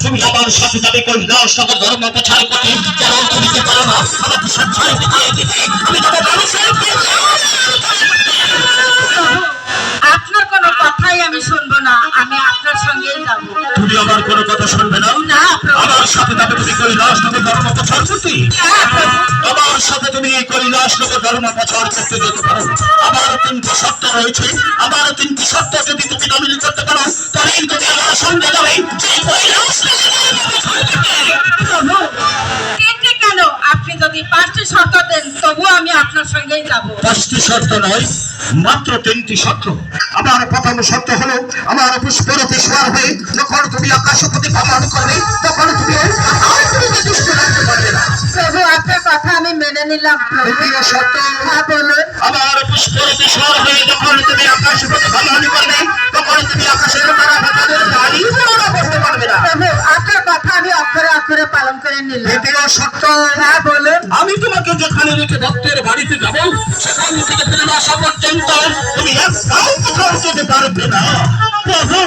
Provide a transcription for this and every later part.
তুমি আমার সাথে যাবে কৈলাস নগর ধর্ম প্রচার করতে, কারণ তুমি কি পারো না আমাকে সঞ্চয় দিতে। আমি তোমার আপনার কোনো কথাই আমি শুনবো না, আমি আপনার সঙ্গেই যাব। তুমি আমার কোনো কথা শুনবে না? আমার সাথে যাবে তুমি কৈলাস নগর ধর্ম প্রচার করতে। আমার সাথে তুমি কৈলাস নগর ধর্ম প্রচার করতে যেতে পারো। আমার 3টি শর্ত রয়েছে। আমার 3টি শর্ত যদি তুমি দাবি করতে পারো তাহলে তুমি আমার সঙ্গে যাবে কেন? আপনি যদি 5টি শর্ত দেন তবু আমি আপনার সঙ্গেই যাব। 5টি শর্ত নয়, মাত্র 3টি শর্ত। আমার প্রথম শর্ত হলো আমার পুষ্পরথে সওয়ার হয়ে যখন তুমি আকাশপথে ভ্রমণ করবে তখন তুমি দুষ্ট রাখতে পারবে না। প্রভু, আপনার কথা আমি মেনে নিলাম। দ্বিতীয় শর্ত, বলুন। আমার পুষ্পরথে সওয়ার হয়ে যখন তুমি আকাশপথে ভ্রমণ করবে তখন তুমি আকাশের তারা তাদের গাড়ি করতে পারবে না। প্রভু, আপনার কথা আমি অক্ষরে অক্ষরে পালন করে নিলাম। তৃতীয় শর্ত, বলুন। আমি তোমাকে যেখানে রেখে ভক্তের বাড়িতে যাব সেখান থেকে ফিরে আসা পর্যন্ত তুমি এক পাও কোথাও যেতে পারবে না। প্রভু,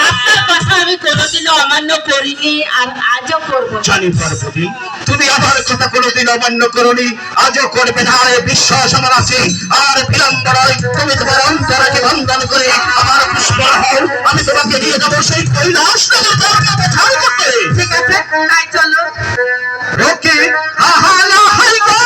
আপনার কথা আমি কোনোদিনও অমান্য করিনি আর আজও করব না। জানি পার্বতী, তুমি আমার কথা কোনোদিন অমান্য করনি, আজও করবে না, বিশ্বাস আমার আছে। আর বিলম্বরায় তুমি তোমার অন্তরাকে বন্ধন করে আমার পুষ্পরাহর আমি তোমাকে নিয়ে যাবো সেই কৈলাস নগর ধর্ম প্রচার করতে। ঠিক আছে, তাই চলো। ওকে, আহালা হাইগো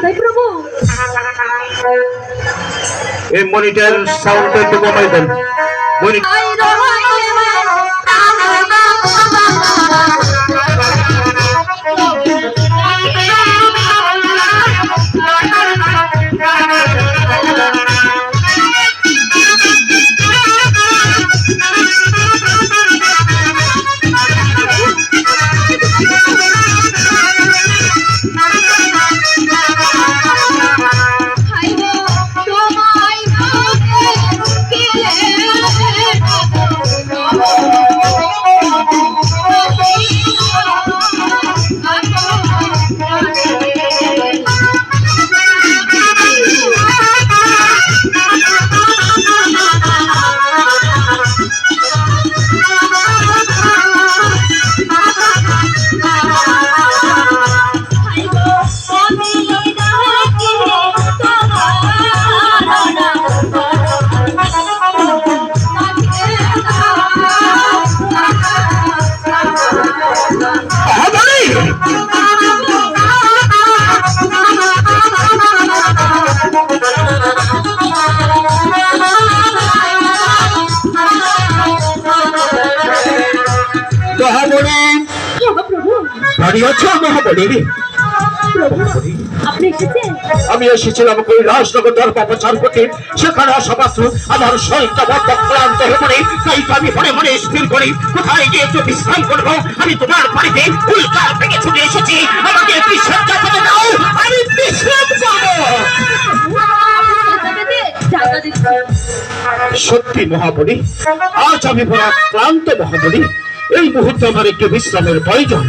কোথায় প্রভু? এই মনিটর সাউন্ড একটু কমাই দেন। আমি এসেছিলাম কৈলাসনগর দরবার প্রচার করতে, সেখানে আসা মাত্র আমার শরীরটা বড্ড ক্লান্ত হয়ে পড়ে, তাই আমি মনে মনে স্থির করি কোথায় গিয়ে একটু বিশ্রাম করবো। আমি তোমার বাড়িতে উল্কার থেকে ছুটে এসেছি, আমাকে বিশ্রাম করে দাও, আমি বিশ্রাম করবো। সত্যি মহাবলী, আজ আমি বড় ক্লান্ত মহাবলী, এই মুহূর্তে আমার একটু বিশ্রামের প্রয়োজন।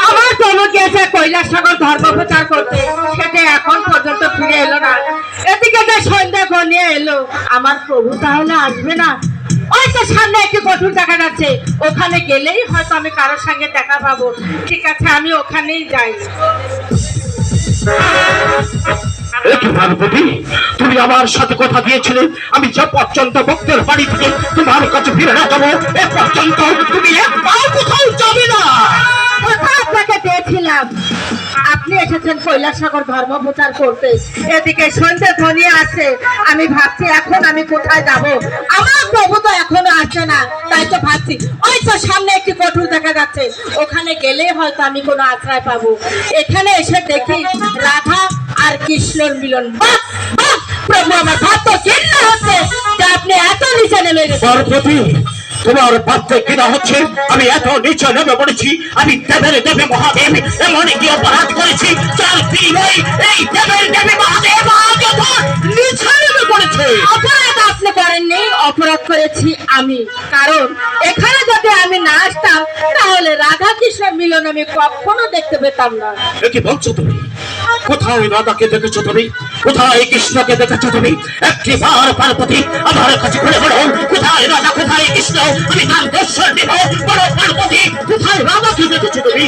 আমার প্রভু গিয়েছে কৈলাসনগর ধর্ম প্রচার করতে, সেটা এখন পর্যন্ত ফিরে এলো না। এদিকে যে সন্ধ্যা ঘনিয়ে এলো, আমার প্রভু তাহলে আসবে না? ওই তো সামনে একটি কঠোর দেখা যাচ্ছে, ওখানে গেলেই হয়তো আমি কারোর সঙ্গে দেখা পাবো। ঠিক আছে, আমি ওখানেই যাই। তুমি আমার সাথে কথা দিয়েছিলে আমি যে পর্যন্ত ভক্তের বাড়ি থেকে তোমার কাছে ফিরে না যাবো, এ পর্যন্ত তুমি একবার কোথাও যাবে না। কথা আপনাকে দিয়েছিলাম, আপনি এসেছেন কৈলাসনগর ধর্ম প্রচার করতে, এদিকে সন্ধ্যে ঘনিয়ে আসছে, আমি ভাবছি এখন আমি কোথায় যাব। আমার প্রভু তো এখনো আসছে না, তাই তো ভাবছি ওই তো সামনে একটি কঠোর দেখা যাচ্ছে, ওখানে গেলেই হয়তো আমি কোনো আশ্রয় পাবো। এখানে এসে দেখি রাধা আর কৃষ্ণর মিলন। বাহ বাহ, প্রভু আমার ভাব তো চিন্তা হচ্ছে যে আপনি এত নিচে নেমে গেছেন। তোমার পাত্রে কিনা হচ্ছে আমি এত নিচে নেমে পড়েছি, আমি দেবের দেবে মহাদেব এমন কি অপরাধ করেছি যার বিনিময়ে এই দেবের দেবে মহাদেব আজ নিচে নেমে পড়েছে। অপরাধ আপনি করেননি, অপরাধ করেছি আমি। কারণ এখানে যদি আমি না আসতাম তাহলে রাধা কৃষ্ণ মিলন আমি কখনো দেখতে পেতাম না। কি বলছো তুমি? কোথায় রাধাকে দেখেছো তুমি? কোথায় কৃষ্ণকে দেখেছো তুমি? একটি বার পার্বতী আমার কাছে বলে বলো, কোথায় রাধা কোথায় কৃষ্ণ? আমি তার দর্শন দেব। বলো পার্বতী, কোথায় রাধাকে দেখেছো তুমি?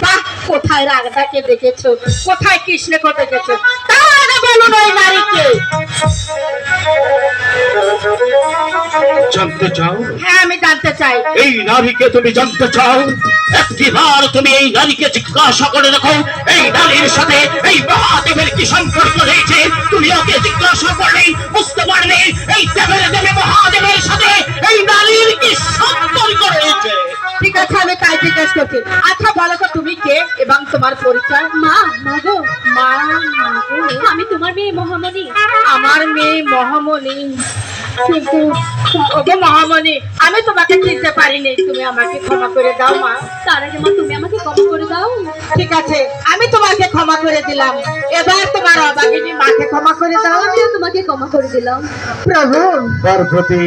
বাহ, কোথায় রাধাকে দেখেছো, কোথায় কৃষ্ণকে দেখেছো, তার আগে বলুন ওই নারীকে। জানতে চাও? হ্যাঁ, আমি জানতে চাই। এই নারীকে তুমি জানতে চাও? একটিবার তুমি এই নারীকে জিজ্ঞাসা করে দেখো, এই নারীর সাথে এই মহাদেবের কি সম্পর্ক রয়েছে। তুমি ওকে জিজ্ঞাসা করলেই বুঝতে পারবে এই দেবের দেবে মহাদেবের সাথে এই নারীর কি সম্পর্ক রয়েছে। ঠিক আছে, আমি তাই জিজ্ঞেস করছি। আচ্ছা বলো তো তুমি কে এবং তোমার পরিচয়? মা, মাগো, মা, আমি তোমার মেয়ে মহামণি। আমার মেয়ে মহামণি? কিন্তু ওকে মহামণি, আমি তোমাকে চিনতে পারিনি, তুমি আমাকে ক্ষমা করে দাও মা। তার আগে মা তুমি আমাকে ক্ষমা করে দাও। ঠিক আছে, আমি তোমাকে ক্ষমা করে দিলাম, এবার তোমার অভাগিনী মাকে ক্ষমা করে দাও। আমিও তোমাকে ক্ষমা করে দিলাম। প্রভু পার্বতী,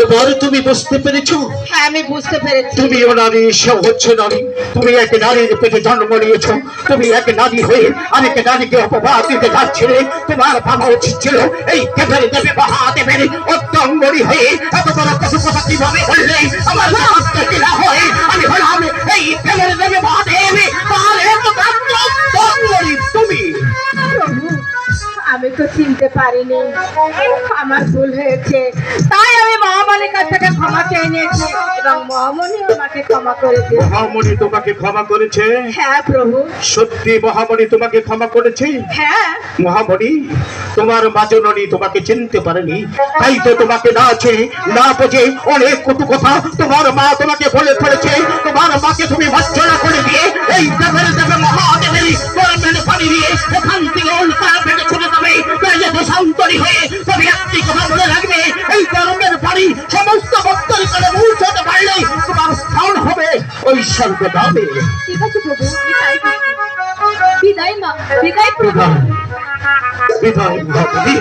এবার তুমি বুঝতে পেরেছো? হ্যাঁ, আমি বুঝতে পেরেছি। তুমিও নারী, সেও হচ্ছে নারী। তুমি এক নারীর পেটে জন্ম নিয়েছো, তুমি এক নারী হয়ে আরেক নারীকে অপবাদ দিতে যাচ্ছিলে। তোমার ভাবা উচিত ছিল এই দেবের দেবে মহাদেবের অত্যঙ্গরী হয়ে এত বড় কঠু কথা কিভাবে বললে আমার হাতটা কিনা হয়। আমি হলাম এই দেবের দেবে মহাদেব, তার অত্যঙ্গরী তুমি। প্রভু, আমি তো চিনতে পারিনি, আমার ভুল হয়েছে। তাই আমি মহামণির কাছ থেকে ক্ষমা চেয়ে নিয়েছি এবং মহামণি আমাকে ক্ষমা করে দিয়েছে। মহামণি তোমাকে ক্ষমা করেছে? হ্যাঁ প্রভু। সত্যি মহামণি তোমাকে ক্ষমা করেছে? হ্যাঁ। মহামণি, তোমার মা জননী তোমাকে চিনতে পারেনি, তাই তো তোমাকে না চেয়ে না বোঝে অনেক কটু কথা তোমার মা তোমাকে বলে ফেলেছে। তোমার মাকে তুমি ভর্ৎসনা করে দিয়ে এই দেবের দেবে মহাদেবের গরমের পানি দিয়ে এখান থেকে উল্টা ফেটে ছুটে যাবে। তাই এতে শান্তরি হয়ে তবে একটি কথা মনে রাখবে, এই গরমের পানি সমস্ত ভক্তর করে পৌঁছতে পারলে তোমার স্থান হবে ওই স্বর্গধামে। ঠিক আছে প্রভু, আমি তাই করছি। বিদায় মা, বিদায় প্রভু। বিদায় মহামণি।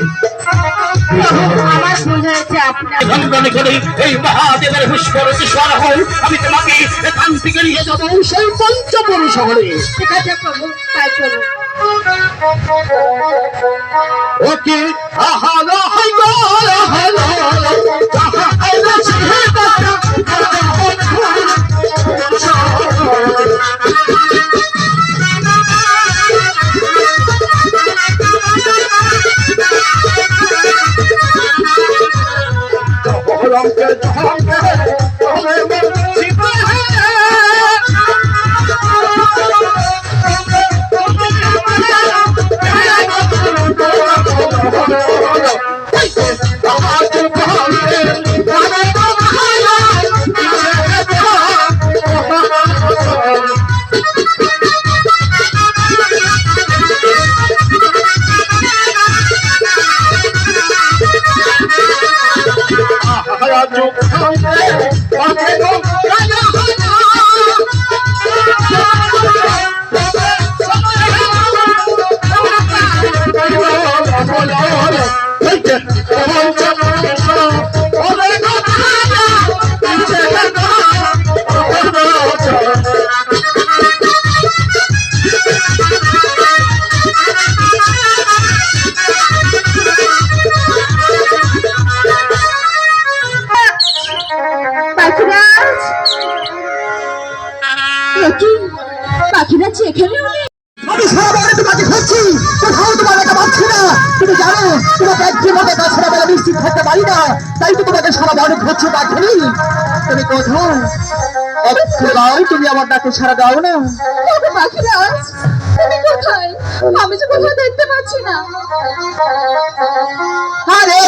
আমার ভুল হয়েছে, আপনার ধন্যবাদ করে এই মহাদেবের পুষ্পরতি স্বর হল আমি তোমাকে এখান থেকে নিয়ে যাবো সেই পঞ্চপুর শহরে। ঠিক আছে প্রভু, তাই করুন। ওকে আহালো হাইলো আহালো আহালো ছেড়ে পাখিরাজ এখানেও নেই। আমি সারা বাড়ি তোমাকে খুঁজছি, কোথাও তোমাকে পাচ্ছি না। তুমি জানো তোমাকে একদিন মতো তাছাড়া বেলা নিশ্চিত থাকতে পারি না, তাই তো তোমাকে সারা বাড়ি খুঁজছি পাখিনি। তুমি কোথাও অক্ষয়, তুমি আমার ডাকে সারা দাও না। পাখিরাজ তুমি কোথায়? আমি যে কোথাও দেখতে পাচ্ছি না। আরে